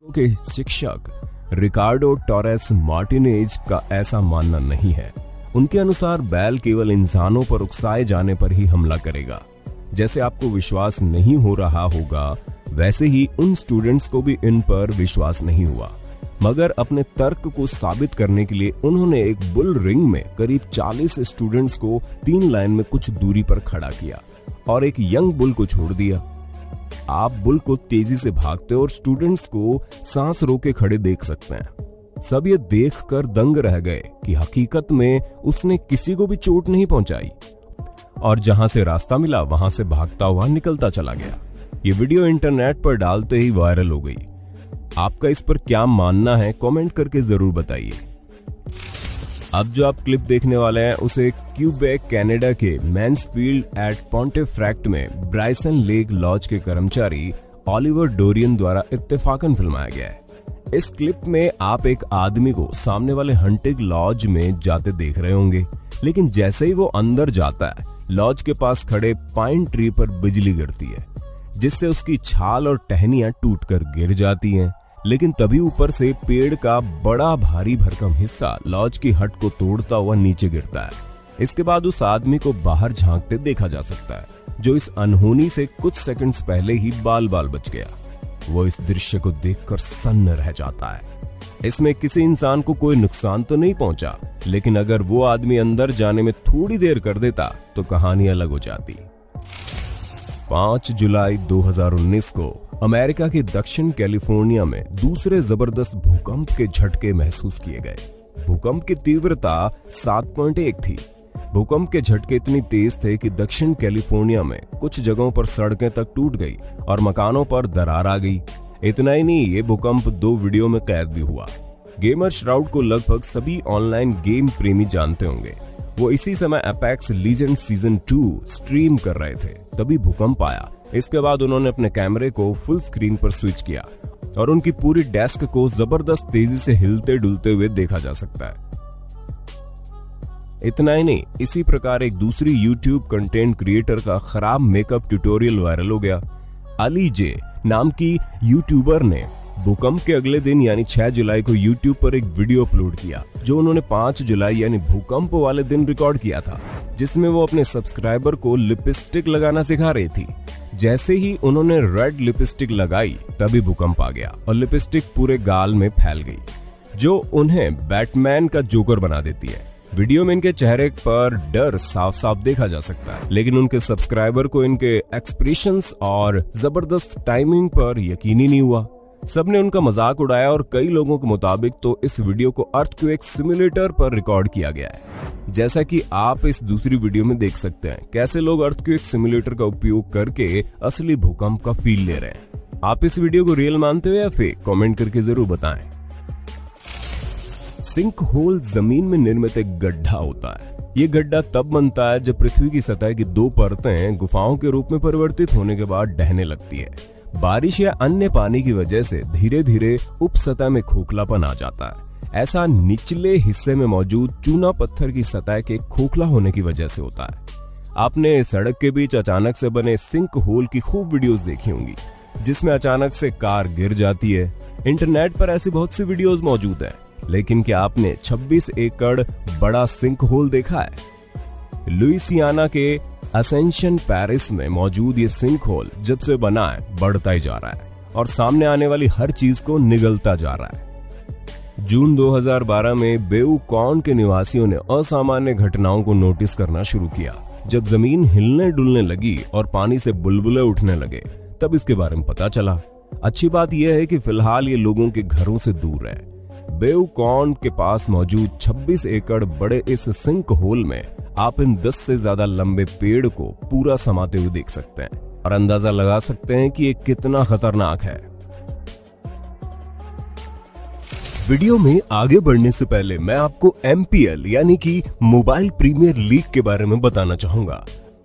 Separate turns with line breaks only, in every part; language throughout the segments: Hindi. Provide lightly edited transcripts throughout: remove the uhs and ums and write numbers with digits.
के शिक्षक रिकार्डो टोरेस मार्टिनेज का ऐसा मानना नहीं है। उनके अनुसार बैल केवल इंसानों पर उकसाए जाने पर ही हमला करेगा। जैसे आपको विश्वास नहीं हो रहा होगा, वैसे ही उन स्टूडेंट्स को भी इन पर विश्वास नहीं हुआ। मगर अपने तर्क को साबित करने के लिए उन्होंने एक बुल रिंग में करीब 40 स्टूडेंट्स को 3 लाइन में कुछ दूरी पर खड़ा किया और एक यंग बुल को छोड़ दिया। आप बुल को तेजी से भागते और स्टूडेंट्स को सांस रोके खड़े देख सकते हैं। सब ये देखकर दंग रह गए कि हकीकत में उसने किसी को भी चोट नहीं पहुंचाई और जहां से रास्ता मिला वहां से भागता हुआ निकलता चला गया। ये वीडियो इंटरनेट पर डालते ही वायरल हो गई। आपका इस पर क्या मानना है, कमेंट करके जरूर बताइए। अब जो आप क्लिप देखने वाले हैं उसे क्यूबेक कनाडा के मैन्सफील्ड एट पॉन्टेफ्रैक्ट में ब्राइसन लेक लॉज के कर्मचारी ओलिवर डोरियन द्वारा इत्तेफाकन फिल्माया गया है। इस क्लिप में आप एक आदमी को सामने वाले हंटिंग लॉज में जाते देख रहे होंगे, लेकिन जैसे ही वो अंदर जाता है, लॉज के पास खड़े पाइन ट्री पर बिजली गिरती है, जिससे उसकी छाल और टहनियां टूटकर गिर जाती हैं। लेकिन तभी ऊपर से पेड़ का बड़ा भारी भरकम हिस्सा लॉज की हट को तोड़ता हुआ नीचे गिरता है। इसके बाद उस आदमी को बाहर झांकते देखा जा सकता है, जो इस अनहोनी से कुछ सेकंड्स पहले ही बाल बाल बच गया। वो इस दृश्य को देखकर सन्न रह जाता है। इसमें किसी इंसान को कोई नुकसान तो नहीं पहुंचा, लेकिन अगर वो आदमी अंदर जाने में थोड़ी देर कर देता तो कहानी अलग हो जाती। 5 जुलाई 2019 को अमेरिका के दक्षिण कैलिफोर्निया में दूसरे जबरदस्त भूकंप के झटके महसूस किए गए। भूकंप की तीव्रता 7.1 थी। भूकंप के झटके इतनी तेज थे कि दक्षिण कैलिफोर्निया में कुछ जगहों पर सड़कें तक टूट गई और मकानों पर दरार आ गई। इतना ही नहीं, ये भूकंप 2 वीडियो में कैद भी हुआ। गेमर श्राउड को लगभग सभी ऑनलाइन गेम प्रेमी जानते होंगे। वो इसी समय एपेक्स लीजेंड सीजन 2 स्ट्रीम कर रहे थे, तभी भूकंप आया। इसके बाद उन्होंने अपने कैमरे को फुल स्क्रीन पर स्विच किया और उनकी पूरी डेस्क को जबरदस्त तेजी से हिलते डुलते हुए देखा जा सकता है। इतना ही नहीं, इसी प्रकार एक दूसरी यूट्यूब कंटेंट क्रिएटर का खराब मेकअप ट्यूटोरियल वायरल हो गया। अली जे नाम की यूट्यूबर ने भूकंप के अगले दिन यानी 6 जुलाई को यूट्यूब पर एक वीडियो अपलोड किया, जो उन्होंने 5 जुलाई यानी भूकंप वाले दिन रिकॉर्ड किया था, जिसमें वो अपने सब्सक्राइबर को लिपस्टिक लगाना सिखा रही थी। जैसे ही उन्होंने रेड लिपस्टिक लगाई, तभी भूकंप आ गया और लिपस्टिक पूरे गाल में फैल गई, जो उन्हें बैटमैन का जोकर बना देती है। वीडियो में इनके चेहरे पर डर साफ साफ देखा जा सकता है, लेकिन उनके सब्सक्राइबर को इनके एक्सप्रेशंस और जबरदस्त टाइमिंग पर यकीन ही नहीं हुआ। सबने उनका मजाक उड़ाया और कई लोगों के मुताबिक तो इस वीडियो को अर्थक्वेक सिमुलेटर पर रिकॉर्ड किया गया है। जैसा कि आप इस दूसरी वीडियो में देख सकते हैं, कैसे लोग अर्थक्वेक सिमुलेटर का उपयोग करके असली भूकंप का फील ले रहे हैं। आप इस वीडियो को रियल मानते हो या फेक, कमेंट करके जरूर बताएं। सिंक होल जमीन में निर्मित एक गड्ढा होता है। ये गड्ढा तब बनता है जब पृथ्वी की सतह की 2 परतें गुफाओं के रूप में परिवर्तित होने के बाद ढहने लगती है। बारिश या अन्य पानी की वजह से धीरे धीरे उप सतह में खोखलापन आ जाता है। ऐसा निचले हिस्से में मौजूद चूना पत्थर की सतह के खोखला होने की वजह से होता है। आपने सड़क के बीच अचानक से बने सिंक होल की खूब वीडियोस देखी होंगी, जिसमें अचानक से कार गिर जाती है। इंटरनेट पर ऐसी बहुत सी वीडियोस मौजूद है, लेकिन क्या आपने 26 एकड़ बड़ा सिंक होल देखा है? लुइसियाना के असेंशन पेरिस में मौजूद ये सिंक होल जब से बना है बढ़ता ही जा रहा है और सामने आने वाली हर चीज को निगलता जा रहा है। जून 2012 में बेउकॉन के निवासियों ने असामान्य घटनाओं को नोटिस करना शुरू किया। जब जमीन हिलने डुलने लगी और पानी से बुलबुले उठने लगे, तब इसके बारे में पता चला। अच्छी बात यह है कि फिलहाल ये लोगों के घरों से दूर है। बेउकॉन के पास मौजूद 26 एकड़ बड़े इस सिंक होल में आप इन 10 से ज्यादा लंबे पेड़ को पूरा समाते हुए देख सकते हैं और अंदाजा लगा सकते हैं कि ये कितना खतरनाक है। वीडियो में आगे बढ़ने से पहले मैं आपको MPL यानी कि मोबाइल प्रीमियर लीग के बारे में बताना चाहूंगा,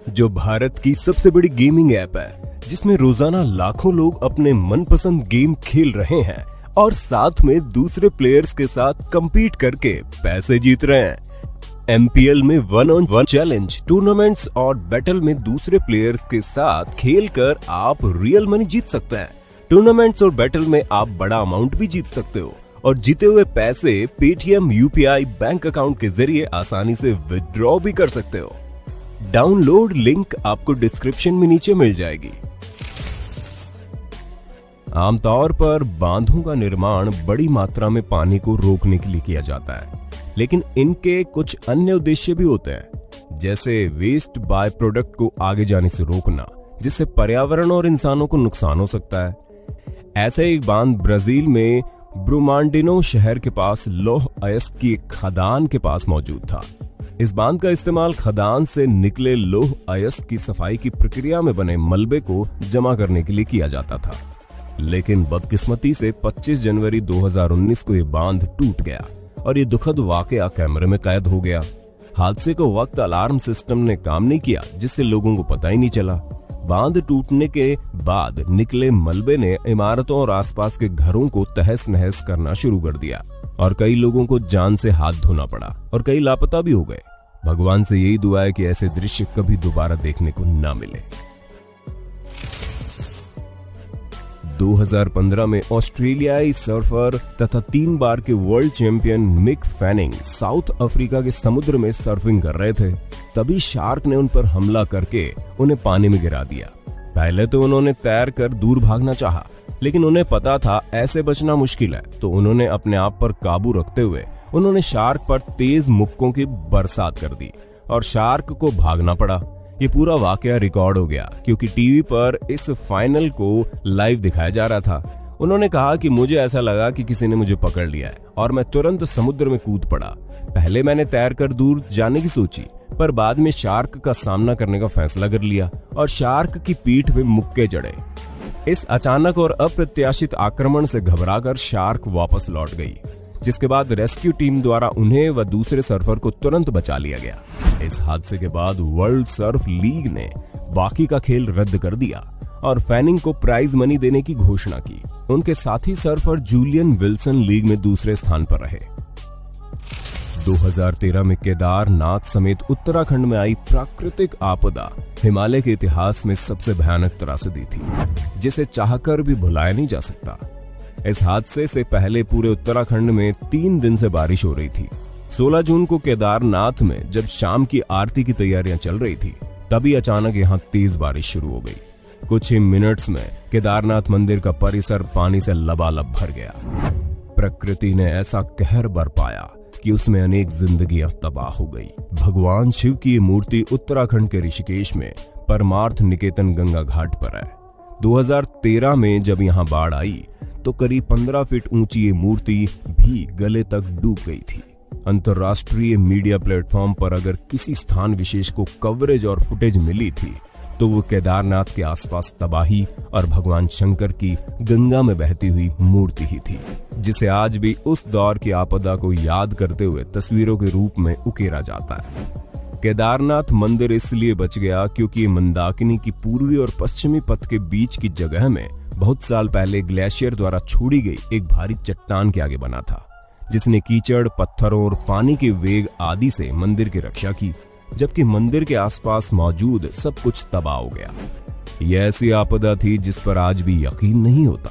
जो भारत की सबसे बड़ी गेमिंग ऐप है, जिसमें रोजाना लाखों लोग अपने मनपसंद गेम खेल रहे हैं और साथ में दूसरे प्लेयर्स के साथ compete करके पैसे जीत रहे हैं। MPL में 1-on-1 चैलेंज, टूर्नामेंट्स और बैटल में दूसरे प्लेयर्स के साथ खेलकर आप रियल मनी जीत सकते हैं। टूर्नामेंट्स और बैटल में आप बड़ा अमाउंट भी जीत सकते हो और जीते हुए पैसे पेटीएम यूपीआई बैंक अकाउंट के जरिए आसानी से विथड्रॉ भी कर सकते हो। डाउनलोड लिंक आपको डिस्क्रिप्शन में नीचे मिल जाएगी। आमतौर पर बांधों का निर्माण बड़ी मात्रा में पानी को रोकने के लिए किया जाता है, लेकिन इनके कुछ अन्य उद्देश्य भी होते हैं, जैसे वेस्ट बाय प्रोडक्ट को आगे जाने से रोकना, जिससे पर्यावरण और इंसानों को नुकसान हो सकता है। ऐसे एक बांध ब्राजील में ब्रुमांडिनो शहर के पास लौह अयस्क की एक खदान के पास मौजूद था। इस बांध का इस्तेमाल खदान से निकले लौह अयस्क की सफाई की प्रक्रिया में बने मलबे को जमा करने के लिए किया जाता था, लेकिन बदकिस्मती से 25 जनवरी 2019 को यह बांध टूट गया और ये दुखद वाकया कैमरे में कैद हो गया। हादसे को वक्त अलार्म सिस्टम ने काम नहीं किया, जिससे लोगों को पता ही नहीं चला। बांध टूटने के बाद निकले मलबे ने इमारतों और आसपास के घरों को तहस नहस करना शुरू कर दिया और कई लोगों को जान से हाथ धोना पड़ा और कई लापता भी हो गए। भगवान से यही दुआ है कि ऐसे दृश्य कभी दोबारा देखने को ना मिले। 2015 में ऑस्ट्रेलियाई सर्फर तथा 3 बार के world champion Mick Fanning South Africa के समुद्र में सर्फिंग कर रहे थे। तभी शार्क ने उन पर हमला करके उन्हें पानी में गिरा दिया। पहले तो उन्होंने तैर कर दूर भागना चाहा, लेकिन उन्हें पता था ऐसे बचना मुश्किल है, तो उन्होंने अपने आप पर काबू रखते हुए उन्होंने शार्क पर तेज मुक्कों की बरसात कर दी और शार्क को भागना पड़ा। ये पूरा वाकया रिकॉर्ड हो गया क्योंकि टीवी पर इस फाइनल को लाइव दिखाया जा रहा था। उन्होंने कहा कि मुझे ऐसा लगा कि किसी ने मुझे पकड़ लिया है और मैं तुरंत समुद्र में कूद पड़ा। पहले मैंने तैर कर दूर जाने की सोची, पर बाद में शार्क का सामना करने का फैसला कर लिया और शार्क की पीठ में मुक्के जड़े। इस अचानक और अप्रत्याशित आक्रमण से घबराकर शार्क वापस लौट गई, जिसके बाद रेस्क्यू टीम द्वारा उन्हें व दूसरे सर्फर को तुरंत बचा लिया गया। इस हादसे के बाद वर्ल्ड सर्फ लीग ने बाकी का खेल रद्द कर दिया और फैनिंग को प्राइज मनी देने की घोषणा की। उनके साथी सर्फर जूलियन विल्सन लीग में दूसरे स्थान पर रहे। 2013 में केदारनाथ समेत उत्तराखंड में आई प्राकृतिक आपदा हिमालय के इतिहास में सबसे भयानक त्रासदी थी, जिसे चाहकर भी भुलाया नहीं जा सकता। इस हादसे से पहले पूरे उत्तराखंड में 3 दिन से बारिश हो रही थी। 16 जून को केदारनाथ में जब शाम की आरती की तैयारियां चल रही थी, तभी अचानक यहां तेज बारिश शुरू हो गई। कुछ ही मिनट्स में केदारनाथ मंदिर का परिसर पानी से लबालब भर गया। प्रकृति ने ऐसा कहर बरपाया कि उसमें अनेक जिंदगियां तबाह हो गई। भगवान शिव की ये मूर्ति उत्तराखंड के ऋषिकेश में परमार्थ निकेतन गंगा घाट पर है। 2013 में जब यहां बाढ़ आई तो करीब 15 फीट ऊंची ये मूर्ति भी गले तक डूब गई थी। अंतर्राष्ट्रीय मीडिया प्लेटफॉर्म पर अगर किसी स्थान विशेष को कवरेज और फुटेज मिली थी तो वो केदारनाथ के आसपास तबाही और भगवान शंकर की गंगा में बहती हुई मूर्ति ही थी, जिसे आज भी उस दौर की आपदा को याद करते हुए तस्वीरों के रूप में उकेरा जाता है। केदारनाथ मंदिर इसलिए बच गया क्योंकि मंदाकिनी की पूर्वी और पश्चिमी पथ के बीच की जगह में बहुत साल पहले ग्लेशियर द्वारा छोड़ी गई एक भारी चट्टान के आगे बना था, जिसने कीचड़, पत्थरों और पानी के वेग आदि से मंदिर की रक्षा की, जबकि मंदिर के आसपास मौजूद सब कुछ तबाह हो गया। यह ऐसी आपदा थी जिस पर आज भी यकीन नहीं होता।